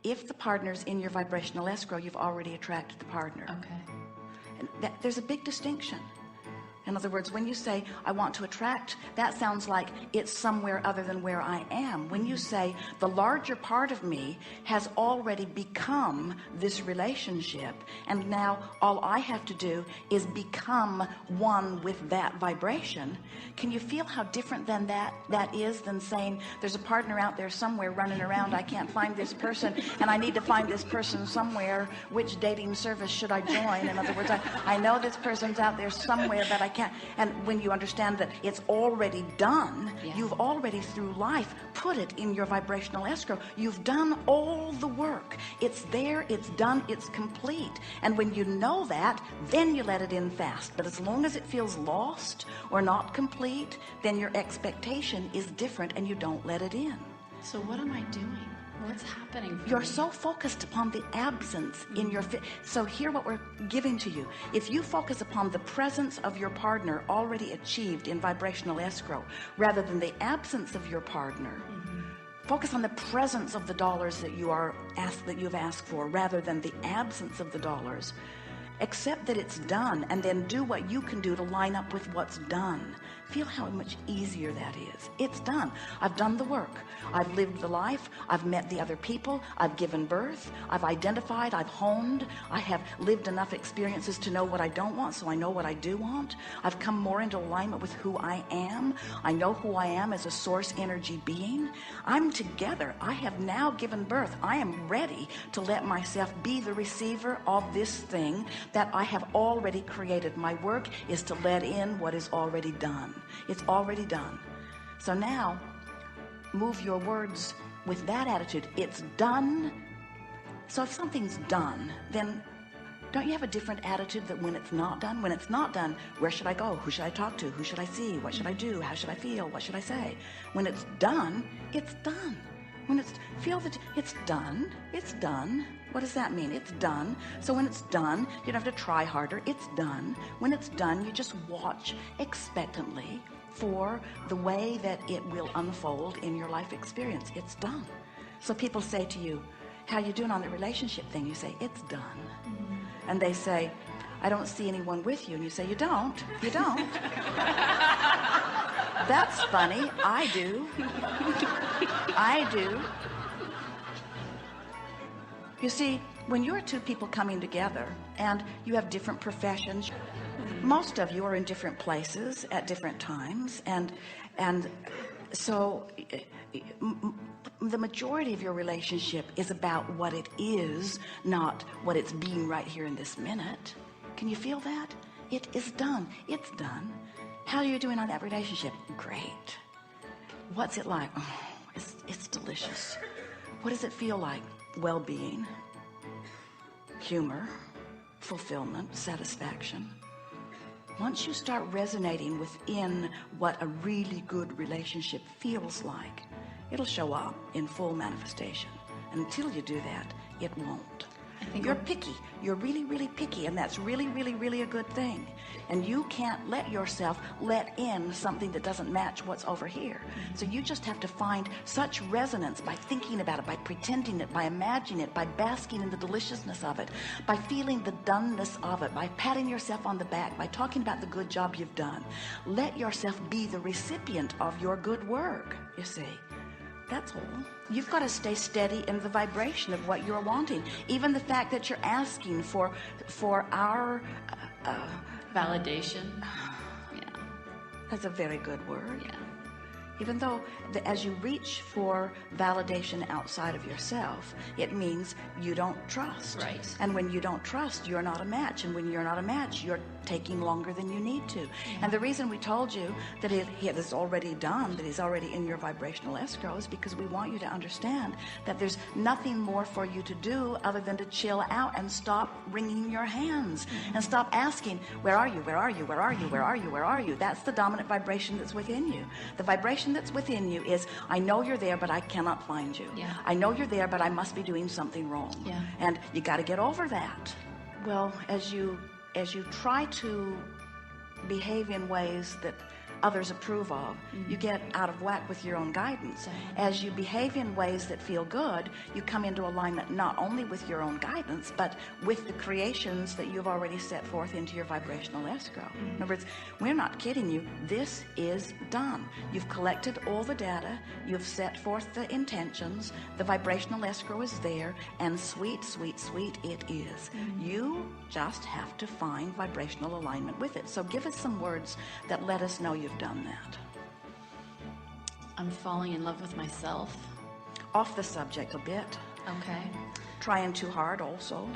If the partner's in your vibrational escrow, you've already attracted the partner. Okay. And there's a big distinction. In other words, when you say, I want to attract, that sounds like it's somewhere other than where I am. When you say, the larger part of me has already become this relationship, and now all I have to do is become one with that vibration, can you feel how different than that is than saying, there's a partner out there somewhere running around, I can't find this person, and I need to find this person somewhere. Which dating service should I join? In other words, I know this person's out there somewhere, but I can't. And when you understand that it's already done, you've already through life put it in your vibrational escrow. You've done all the work. It's there, it's done, it's complete. And when you know that, then you let it in fast. But as long as it feels lost or not complete, then your expectation is different and you don't let it in. So what am I doing? What's happening for You're me? so focused upon the absence in your so hear what we're giving to you. If you focus upon the presence of your partner already achieved in vibrational escrow rather than the absence of your partner, focus on the presence of the dollars that you've asked for rather than the absence of the dollars. Accept that it's done and then do what you can do to line up with what's done. Feel how much easier that is. It's done. I've done the work. I've lived the life. I've met the other people. I've given birth. I've identified. I've honed. I have lived enough experiences to know what I don't want, so I know what I do want. I've come more into alignment with who I am. I know who I am as a source energy being. I'm together. I have now given birth. I am ready to let myself be the receiver of this thing that I have already created. My work is to let in what is already done. It's already done. So now move your words with that attitude. It's done. So if something's done, then don't you have a different attitude that when it's not done? When it's not done, where should I go? Who should I talk to? Who should I see? What should I do? How should I feel? What should I say? When it's done, it's done. When it's feel that it's done, it's done. What does that mean? It's done. So when it's done, you don't have to try harder. It's done. When it's done, you just watch expectantly for the way that it will unfold in your life experience. It's done. So people say to you, how you doing on the relationship thing? You say, it's done. And they say, I don't see anyone with you. And you say, you don't. That's funny. I do. I do. You see, when you're two people coming together and you have different professions, most of you are in different places at different times, and so the majority of your relationship is about what it is, not what it's being right here in this minute. Can you feel that? It is done. It's done. How are you doing on that relationship? Great. What's it like? Oh, it's delicious. What does it feel like? Well-being, humor, fulfillment, satisfaction. Once you start resonating within what a really good relationship feels like, it'll show up in full manifestation. Until you do that, it won't. You're picky. You're really, really picky, and that's really, really, really a good thing. And you can't let yourself let in something that doesn't match what's over here. So you just have to find such resonance by thinking about it, by pretending it, by imagining it, by basking in the deliciousness of it, by feeling the doneness of it, by patting yourself on the back, by talking about the good job you've done. Let yourself be the recipient of your good work, you see. That's all. You've got to stay steady in the vibration of what you're wanting. Even the fact that you're asking for our validation. Yeah. That's a very good word. Yeah. Even though as you reach for validation outside of yourself, it means you don't trust. Right. And when you don't trust, you're not a match. And when you're not a match, you're taking longer than you need to. And the reason we told you that it is already done, that he's already in your vibrational escrow, is because we want you to understand that there's nothing more for you to do other than to chill out and stop wringing your hands and stop asking, where are you? Where are you? Where are you? Where are you? Where are you? That's the dominant vibration that's within you. The vibration that's within you is, I know you're there, but I cannot find you. Yeah. I know you're there, but I must be doing something wrong. Yeah. And you got to get over that. Well, as you try to behave in ways that others approve of. You get out of whack with your own guidance. As you behave in ways that feel good, you come into alignment not only with your own guidance, but with the creations that you've already set forth into your vibrational escrow. In other words, we're not kidding you. This is done. You've collected all the data. You've set forth the intentions. The vibrational escrow is there, and sweet, sweet, sweet it is. You just have to find vibrational alignment with it. So give us some words that let us know you've done that. I'm falling in love with myself. Off the subject a bit. Okay. Trying too hard also.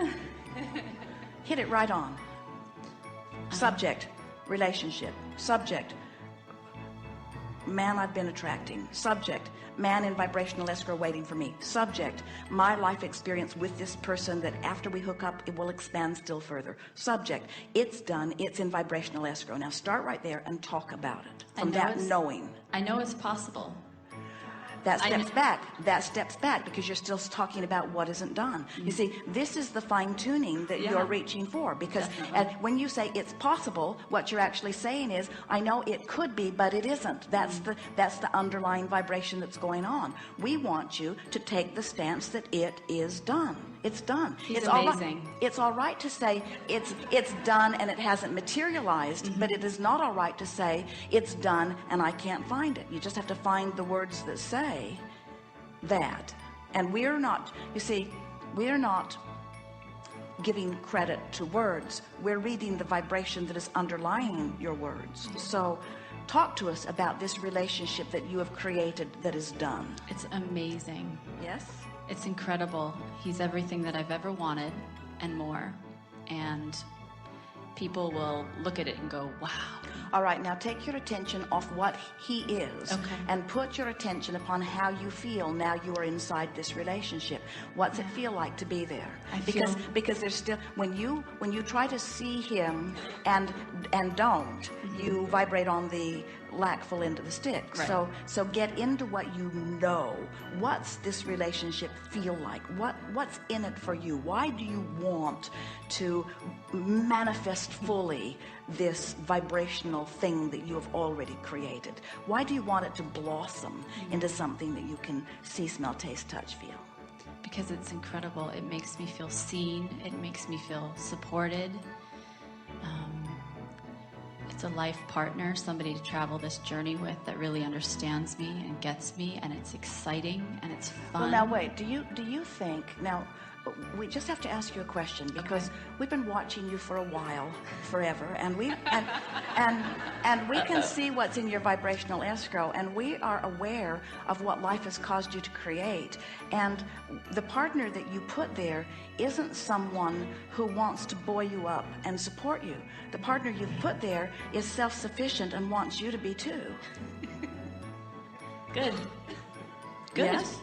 Hit it right on. Subject, relationship. Subject, man I've been attracting. Subject, man in vibrational escrow waiting for me. Subject, my life experience with this person that after we hook up, it will expand still further. Subject, it's done. It's in vibrational escrow. Now start right there and talk about it. From that knowing. I know it's possible. That steps back because you're still talking about what isn't done. You see, this is the fine-tuning that you're reaching for, because when you say it's possible, what you're actually saying is, I know it could be, but it isn't. That's the underlying vibration that's going on. We want you to take the stance that it is done. It's done. It's amazing. It's all right to say it's done and it hasn't materialized, but it is not all right to say it's done and I can't find it. You just have to find the words that say that. And we're not, you see, we're not giving credit to words. We're reading the vibration that is underlying your words. So talk to us about this relationship that you have created that is done. It's amazing. Yes? It's incredible. He's everything that I've ever wanted and more. And people will look at it and go, wow. All right, now take your attention off what he is and put your attention upon how you feel now you are inside this relationship. What's it feel like to be there? Because there's still, when you try to see him and don't, you vibrate on the lackful end of the stick. Right. So get into what you know. What's this relationship feel like? What's in it for you? Why do you want to manifest fully this vibrational thing that you have already created? Why do you want it to blossom into something that you can see, smell, taste, touch, feel? Because it's incredible. It makes me feel seen. It makes me feel supported. It's a life partner, somebody to travel this journey with that really understands me and gets me, and it's exciting and it's fun. Well, now wait, do you think, now we just have to ask you a question, because we've been watching you for a while, forever, and we can see what's in your vibrational escrow, and we are aware of what life has caused you to create. And the partner that you put there isn't someone who wants to buoy you up and support you. The partner you've put there is self-sufficient and wants you to be too. Good. Yes?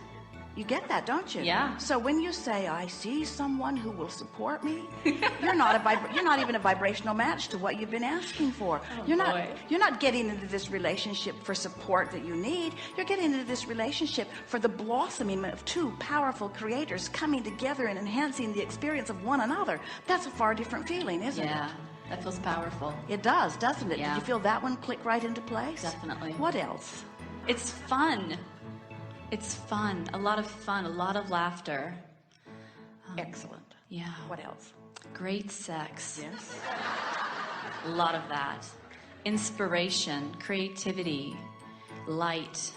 You get that, don't you? Yeah. So when you say, I see someone who will support me, you're not even a vibrational match to what you've been asking for. You're not getting into this relationship for support that you need. You're getting into this relationship for the blossoming of two powerful creators coming together and enhancing the experience of one another. That's a far different feeling, isn't it? Yeah, that feels powerful. It does, doesn't it? Yeah. Did you feel that one click right into place? Definitely. What else? It's fun. It's fun, a lot of laughter. Excellent. Yeah. What else? Great sex. Yes. A lot of that. Inspiration, creativity, light.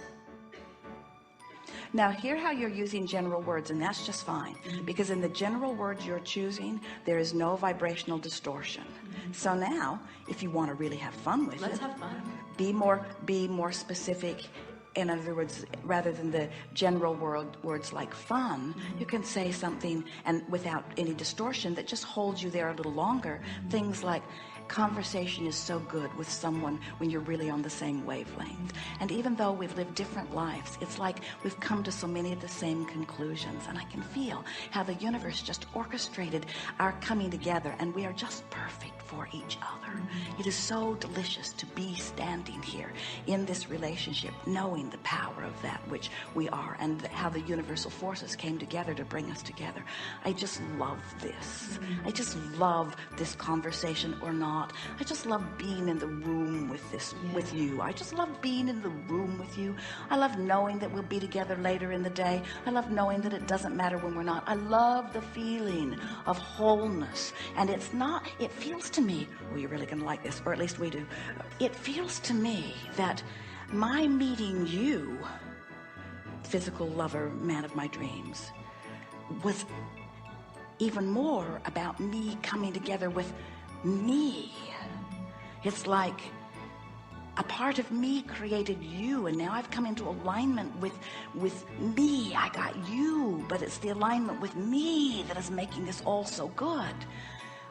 Now hear how you're using general words, and that's just fine, because in the general words you're choosing, there is no vibrational distortion. So now, if you want to really have fun with Let's it, have fun. be more specific. In other words, rather than the general words like fun, you can say something and without any distortion that just holds you there a little longer. Things like, conversation is so good with someone when you're really on the same wavelength. And even though we've lived different lives, it's like we've come to so many of the same conclusions. And I can feel how the universe just orchestrated our coming together, and we are just perfect for each other. It is so delicious to be standing here in this relationship, knowing the power of that which we are, and how the universal forces came together to bring us together. I just love this. I just love this conversation or not not. I just love being in the room with you. I just love being in the room with you. I love knowing that we'll be together later in the day. I love knowing that it doesn't matter when we're not. I love the feeling of wholeness. And it feels to me, well, you're really gonna like this, or at least we do. It feels to me that my meeting you, physical lover, man of my dreams, was even more about me coming together with me. It's like a part of me created you, and now I've come into alignment with me. I got you, but it's the alignment with me that is making this all so good.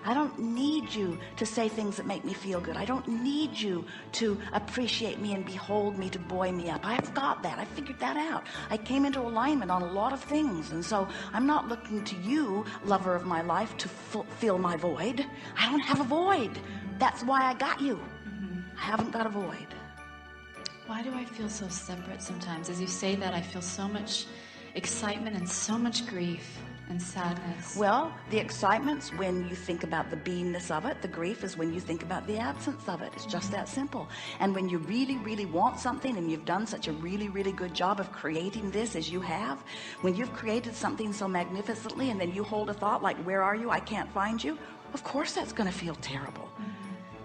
I don't need you to say things that make me feel good. I don't need you to appreciate me and behold me to buoy me up. I've got that. I figured that out. I came into alignment on a lot of things. And so I'm not looking to you, lover of my life, to fill my void. I don't have a void. That's why I got you. I haven't got a void. Why do I feel so separate sometimes? As you say that, I feel so much excitement and so much grief and sadness. Well, the excitement's when you think about the beingness of it. The grief is when you think about the absence of it. It's just that simple. And when you really, really want something, and you've done such a really, really good job of creating this as you have, when you've created something so magnificently and then you hold a thought like, where are you? I can't find you. Of course that's going to feel terrible.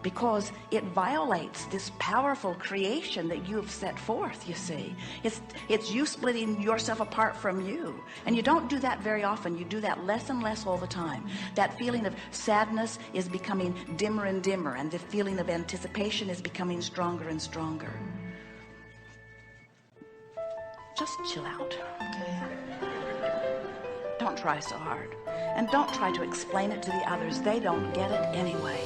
Because it violates this powerful creation that you have set forth, you see. It's you splitting yourself apart from you. And you don't do that very often. You do that less and less all the time. That feeling of sadness is becoming dimmer and dimmer, and the feeling of anticipation is becoming stronger and stronger. Just chill out. Okay. Don't try so hard. And don't try to explain it to the others. They don't get it anyway.